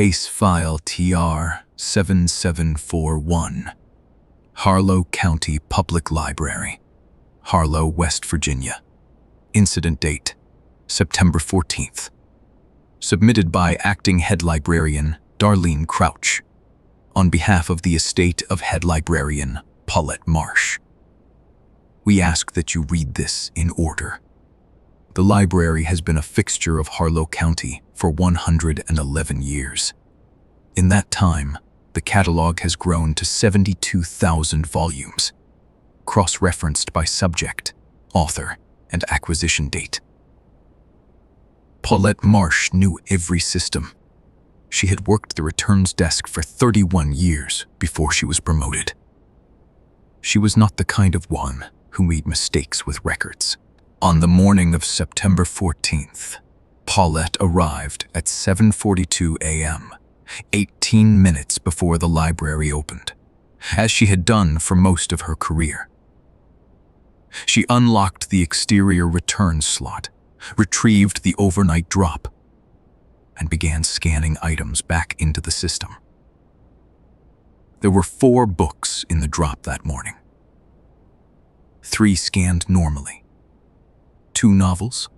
Case File TR 7741, Harlow County Public Library, Harlow, West Virginia. Incident date, September 14th. Submitted by Acting Head Librarian Darlene Crouch, on behalf of the estate of Head Librarian Paulette Marsh. We ask that you read this in order. The library has been a fixture of Harlow County for 111 years. In that time, the catalog has grown to 72,000 volumes, cross-referenced by subject, author, and acquisition date. Paulette Marsh knew every system. She had worked the returns desk for 31 years before she was promoted. She was not the kind of one who made mistakes with records. On the morning of September 14th, Paulette arrived at 7:42 a.m., 18 minutes before the library opened, as she had done for most of her career. She unlocked the exterior return slot, retrieved the overnight drop, and began scanning items back into the system. There were 4 books in the drop that morning. 3 scanned normally. 2 novels,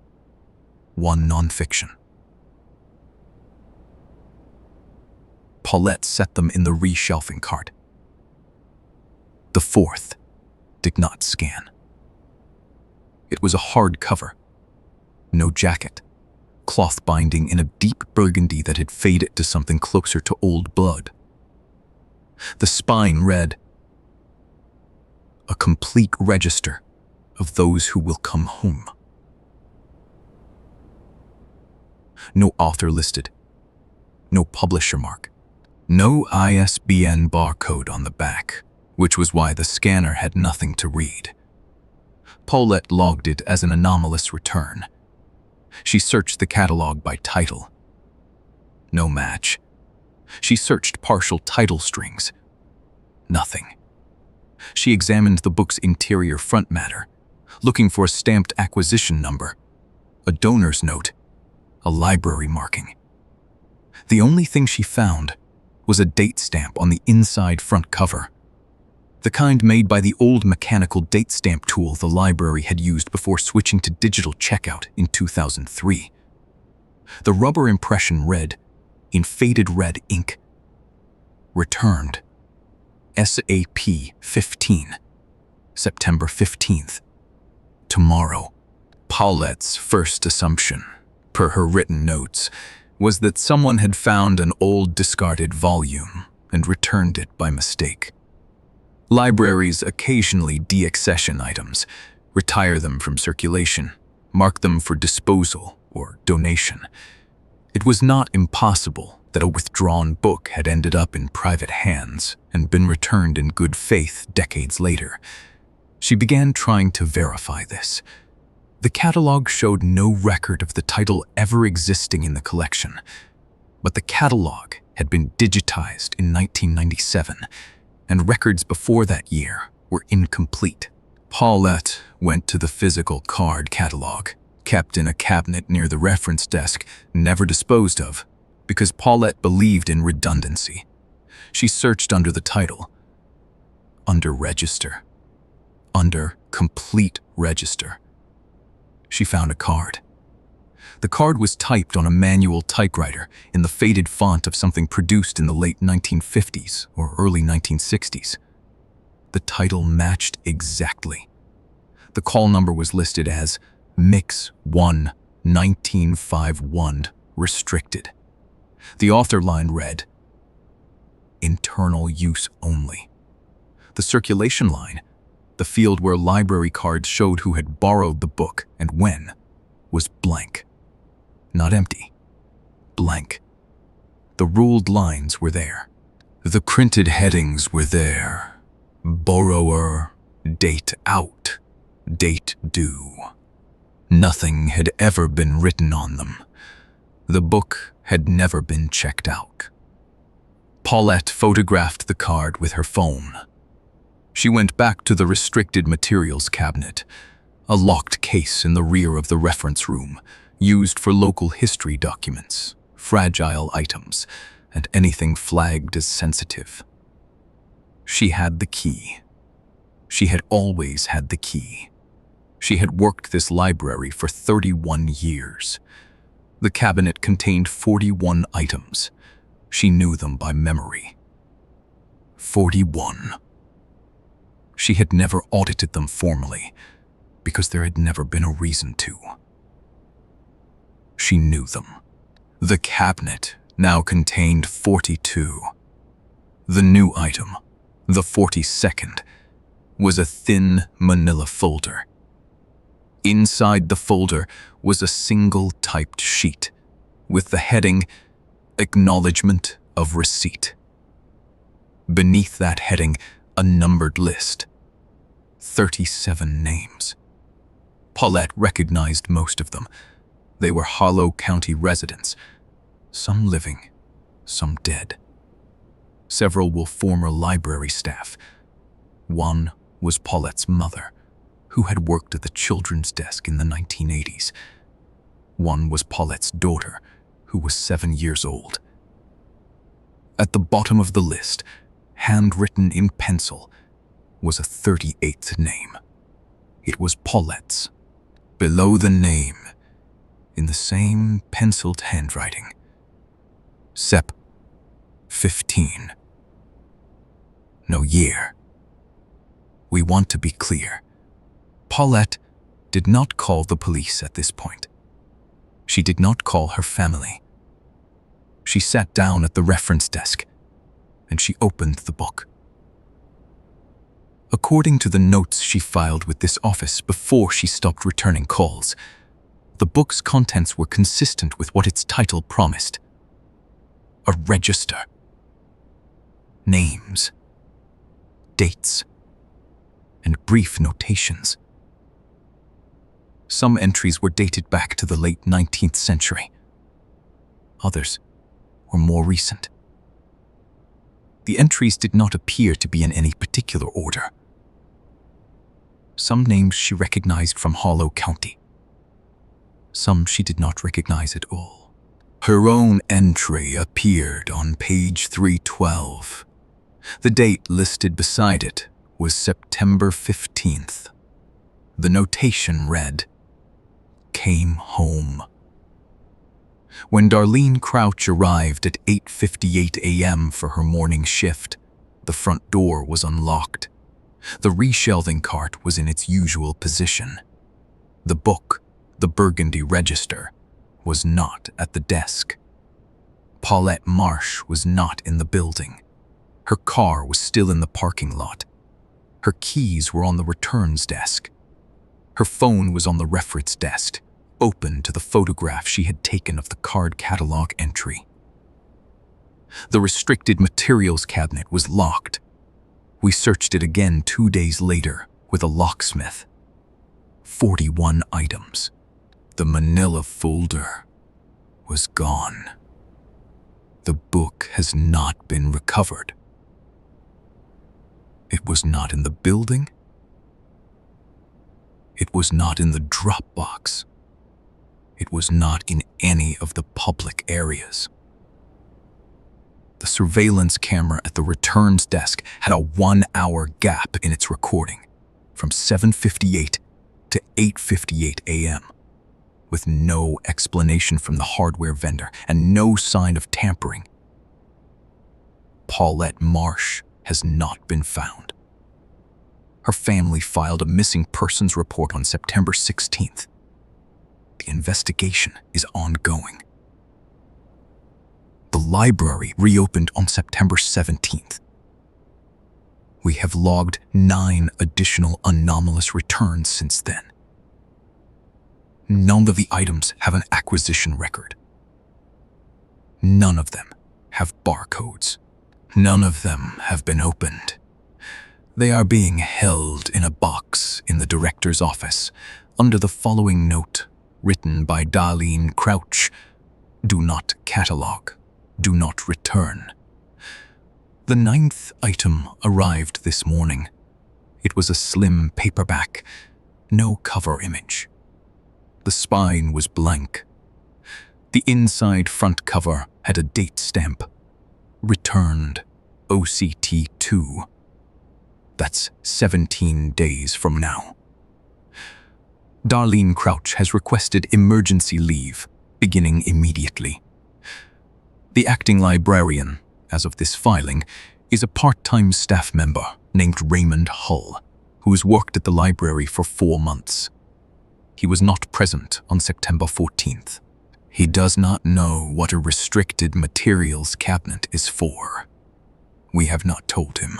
1 nonfiction. Paulette set them in the reshelving cart. The 4th did not scan. It was a hard cover, no jacket, cloth binding in a deep burgundy that had faded to something closer to old blood. The spine read, "A complete register of those who will come home." No author listed, no publisher mark, no ISBN barcode on the back, which was why the scanner had nothing to read. Paulette logged it as an anomalous return. She searched the catalog by title. No match. She searched partial title strings. Nothing. She examined the book's interior front matter, looking for a stamped acquisition number, a donor's note, a library marking. The only thing she found was a date stamp on the inside front cover, the kind made by the old mechanical date stamp tool the library had used before switching to digital checkout in 2003. The rubber impression read, in faded red ink, "Returned. SAP 15, September 15th. Tomorrow." Paulette's first assumption, per her written notes, was that someone had found an old discarded volume and returned it by mistake. Libraries occasionally deaccession items, retire them from circulation, mark them for disposal or donation. It was not impossible that a withdrawn book had ended up in private hands and been returned in good faith decades later. She began trying to verify this. The catalog showed no record of the title ever existing in the collection, but the catalog had been digitized in 1997, and records before that year were incomplete. Paulette went to the physical card catalog, kept in a cabinet near the reference desk, never disposed of, because Paulette believed in redundancy. She searched under the title, under Register, under Complete Register. She found a card. The card was typed on a manual typewriter in the faded font of something produced in the late 1950s or early 1960s. The title matched exactly. The call number was listed as Mix 1 1951 Restricted. The author line read, "Internal use only." The circulation line, the field where library cards showed who had borrowed the book and when, was blank. Not empty. Blank. The ruled lines were there. The printed headings were there. Borrower, date out, date due. Nothing had ever been written on them. The book had never been checked out. Paulette photographed the card with her phone. She went back to the restricted materials cabinet, a locked case in the rear of the reference room, used for local history documents, fragile items, and anything flagged as sensitive. She had the key. She had always had the key. She had worked this library for 31 years. The cabinet contained 41 items. She knew them by memory. 41. She had never audited them formally, because there had never been a reason to. She knew them. The cabinet now contained 42. The new item, the 42nd, was a thin manila folder. Inside the folder was a single typed sheet with the heading, Acknowledgement of Receipt. Beneath that heading, a numbered list. 37 names. Paulette recognized most of them. They were Harlow County residents, some living, some dead. Several were former library staff. One was Paulette's mother, who had worked at the children's desk in the 1980s. One was Paulette's daughter, who was 7 years old. At the bottom of the list, handwritten in pencil, was a 38th name. It was Paulette's. Below the name, in the same penciled handwriting, Sep. 15. No year. We want to be clear. Paulette did not call the police at this point. She did not call her family. She sat down at the reference desk, and she opened the book. According to the notes she filed with this office before she stopped returning calls, the book's contents were consistent with what its title promised. A register. Names, dates, and brief notations. Some entries were dated back to the late 19th century. Others were more recent. The entries did not appear to be in any particular order. Some names she recognized from Harlow County. Some she did not recognize at all. Her own entry appeared on page 312. The date listed beside it was September 15th. The notation read, "Came home." When Darlene Crouch arrived at 8:58 a.m. for her morning shift, the front door was unlocked. The reshelving cart was in its usual position. The book, the Burgundy Register, was not at the desk. Paulette Marsh was not in the building. Her car was still in the parking lot. Her keys were on the returns desk. Her phone was on the reference desk, open to the photograph she had taken of the card catalog entry. The restricted materials cabinet was locked. We searched it again 2 days later with a locksmith. 41 items. The manila folder was gone. The book has not been recovered. It was not in the building. It was not in the drop box. It was not in any of the public areas. The surveillance camera at the returns desk had a 1-hour gap in its recording, from 7:58 to 8:58 a.m., with no explanation from the hardware vendor and no sign of tampering. Paulette Marsh has not been found. Her family filed a missing persons report on September 16th. The investigation is ongoing. The library reopened on September 17th. We have logged 9 additional anomalous returns since then. None of the items have an acquisition record. None of them have barcodes. None of them have been opened. They are being held in a box in the director's office under the following note written by Darlene Crouch: "Do not catalog. Do not return." The 9th item arrived this morning. It was a slim paperback, no cover image. The spine was blank. The inside front cover had a date stamp, returned OCT 2. That's 17 days from now. Darlene Crouch has requested emergency leave, beginning immediately. The acting librarian, as of this filing, is a part-time staff member named Raymond Hull, who has worked at the library for 4 months. He was not present on September 14th. He does not know what a restricted materials cabinet is for. We have not told him.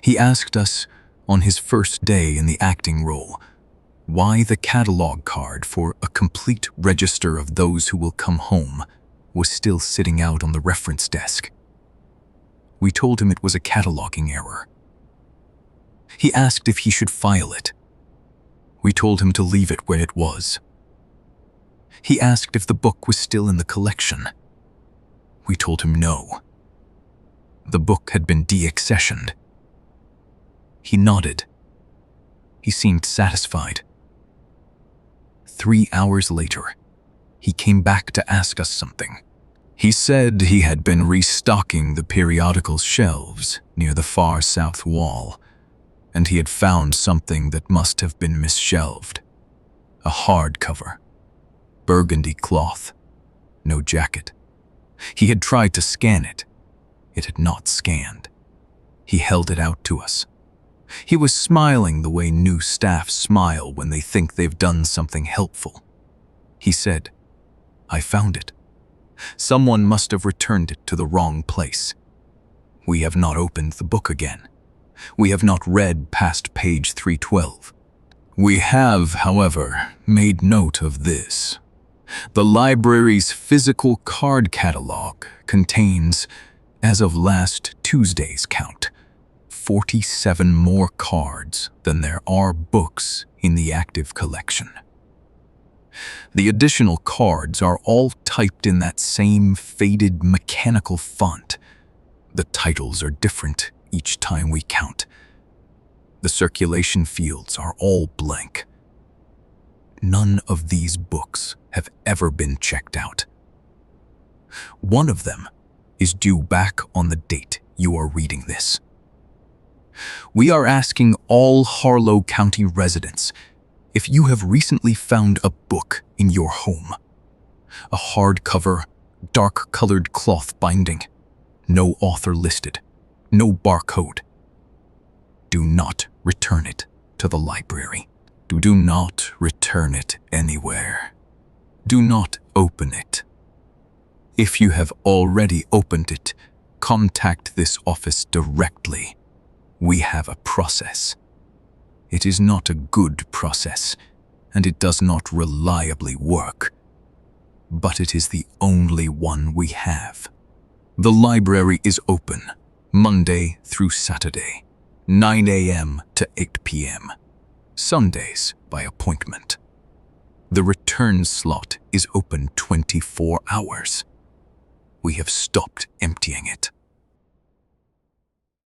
He asked us, on his first day in the acting role, why the catalog card for a complete register of those who will come home was still sitting out on the reference desk. We told him it was a cataloging error. He asked if he should file it. We told him to leave it where it was. He asked if the book was still in the collection. We told him no. The book had been deaccessioned. He nodded. He seemed satisfied. 3 hours later, he came back to ask us something. He said he had been restocking the periodicals shelves near the far south wall, and he had found something that must have been misshelved. A hardcover, burgundy cloth, no jacket. He had tried to scan it. It had not scanned. He held it out to us. He was smiling the way new staff smile when they think they've done something helpful. He said, "I found it. Someone must have returned it to the wrong place. We have not opened the book again. We have not read past page 312. We have, however, made note of this. The library's physical card catalog contains, as of last Tuesday's count, 47 more cards than there are books in the active collection. The additional cards are all typed in that same faded mechanical font. The titles are different each time we count. The circulation fields are all blank. None of these books have ever been checked out. One of them is due back on the date you are reading this. We are asking all Harlow County residents if you have recently found a book in your home. A hardcover, dark-colored cloth binding, no author listed, no barcode. Do not return it to the library. Do not return it anywhere. Do not open it. If you have already opened it, contact this office directly. We have a process. It is not a good process, and it does not reliably work. But it is the only one we have. The library is open Monday through Saturday, 9 a.m. to 8 p.m. Sundays by appointment. The return slot is open 24 hours. We have stopped emptying it.